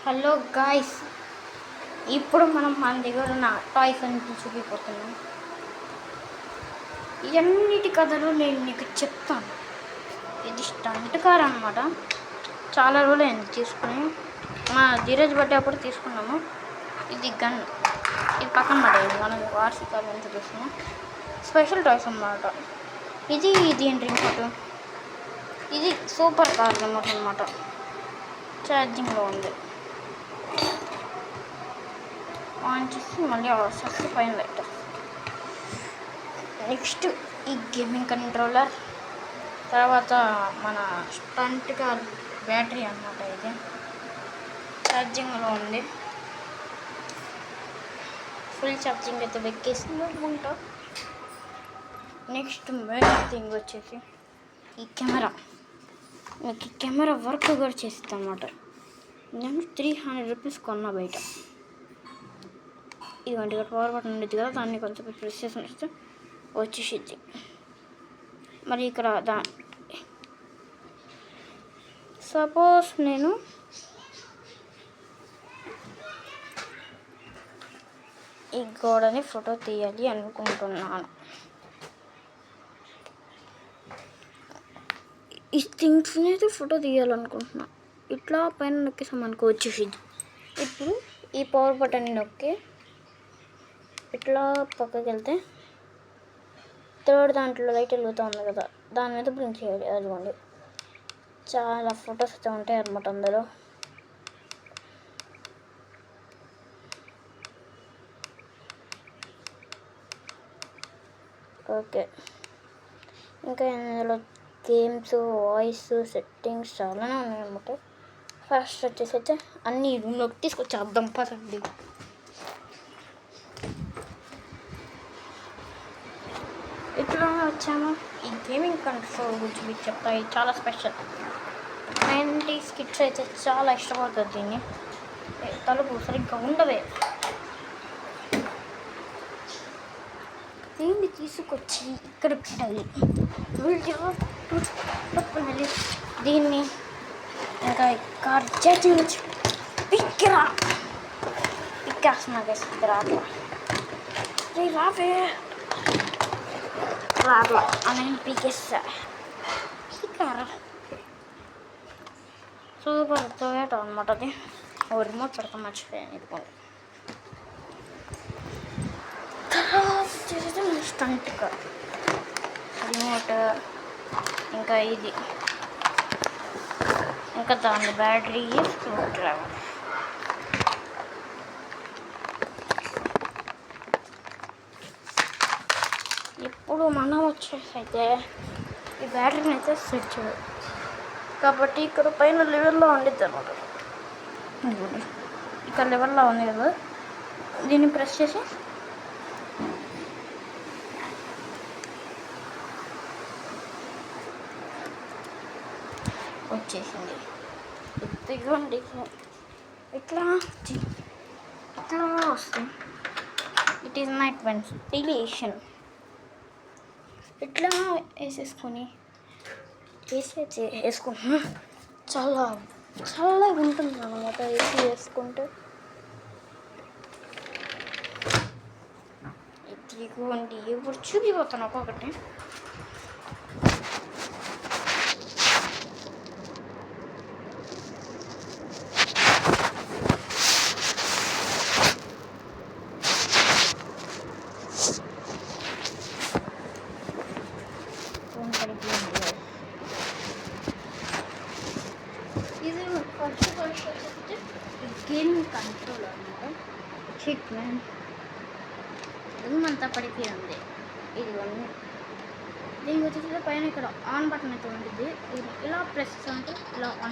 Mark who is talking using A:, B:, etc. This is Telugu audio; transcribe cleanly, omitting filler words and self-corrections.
A: హలో గాయ్స్, ఇప్పుడు మనం మన దగ్గర ఉన్న టాయ్స్ అన్ని చూపిపోతున్నాం. ఇవన్నిటి కథలు నేను నీకు చెప్తాను. ఇది స్టంట్ కార్ అనమాట. చాలా రోజులు అయింది తీసుకుని. మా ధీరజ్ బర్త్డే అప్పుడు తీసుకున్నాము. ఇది గన్, ఇది పక్కన పడేది. మనం వార్షికాలు ఎంత తీసుకున్నాం. స్పెషల్ టాయ్స్ అన్నమాట. ఇది ఏంటి రిమోట్. ఇది సూపర్ కార్ రిమోట్ అనమాట. ఛార్జింగ్లో ఉంది. ఆన్ చేసి మళ్ళీ ఆఫ్ పైన లైట్. నెక్స్ట్ ఈ గేమింగ్ కంట్రోలర్. తర్వాత మన స్టంట్ కార్ బ్యాటరీ అన్నమాట. ఇది ఛార్జింగ్లో ఉంది. ఫుల్ ఛార్జింగ్ అయితే వెక్కేసింది అనుకుంటా. నెక్స్ట్ మెయిన్ థింగ్ వచ్చేసి ఈ కెమెరా. మీకు ఈ కెమెరా వర్క్ కూడా చేస్తుంది అన్నమాట. నేను 300 రూపీస్ కొన్నా బయట. ఇదిగోండి, ఇక్కడ పవర్ బటన్ ఉండేది కదా, దాన్ని కొంచెం ప్రెస్ చేసి ఉంచితే వచ్చేసిద్ది. మరి ఇక్కడ సపోజ్ నేను ఈ గోడని ఫోటో తీయాలి అనుకుంటున్నాను. ఈ థింగ్స్ని అయితే ఫోటో తీయాలనుకుంటున్నాను. ఇట్లా పైన నొక్కేసాం అనుకో వచ్చేసిద్ది. ఇప్పుడు ఈ పవర్ బటన్ని నొక్కి ఇట్లా పక్కకి వెళ్తే థర్డ్ దాంట్లో లైట్ వెలుగుతూ ఉంది కదా, దాని మీద బ్లింక్ చేయాలి. అదిగోండి, చాలా ఫొటోస్ అయితే ఉంటాయి అన్నమాట అందులో. ఓకే, ఇంకా ఇందులో గేమ్స్, వాయిస్ సెట్టింగ్స్ చాలానే ఉన్నాయన్నమాట. ఫస్ట్ వచ్చేసి అయితే అన్ని రూమ్లోకి తీసుకొచ్చేద్దాం పదండి. ఇట్లా వచ్చాము. ఈ గేమింగ్ కంట్రోల్ గురించి మీకు చెప్తాయి, చాలా స్పెషల్. 90s కిడ్స్ అయితే చాలా ఇష్టపడుతుంది దీన్ని. తలుపు సరిగ్గా ఉండవే. దీన్ని తీసుకొచ్చి ఇక్కడ పెట్టాలి. దీన్ని ఇంకా కార్ ఛార్జింగ్ వచ్చి పిక్కేస్తున్నా రావే రాట్లా అని పీకేస్తా. కార్ సూపర్ టొయోటో అనమాట. అది రిమోట్ పెడతాం, మర్చిపోయాను. ఇదిగోండి, స్టంట్ కార్ రిమోట్, ఇంకా ఇది, ఇంకా దాని బ్యాటరీ, స్క్రూ డ్రైవర్. ఇప్పుడు మనం వచ్చేసి అయితే ఈ బ్యాటరీని అయితే సెట్ చేయాలి కాబట్టి ఇక్కడ పైన లెవెల్లో ఉండిద్ది అనమాట. ఇక్కడ లెవెల్లో ఉంది కదా, దీన్ని ప్రెస్ చేసి వచ్చేసింది. ఇదిగోండి, ఇట్లా వస్తుంది. It is night ventilation. ఇట్లా వేసుకుంటున్నా. చాలా చల్లగా ఉంటుంది అన్నమాట ఏసీ వేసుకుంటే. ఇదిగోండి, ఇప్పుడు చూపిపోతాను ఒక్కొక్కటి. ఇది ఫస్ట్ గేమింగ్ కంట్రోల్ అనమాట. షిట్ మ్యాన్, దుమ్మంతా పడిపోయింది. ఇదిగోండి, దీనికి వచ్చేసి పైన ఇక్కడ ఆన్ బటన్ అయితే ఉంటుంది. ఇలా ప్రెస్ అంటే ఇలా ఆన్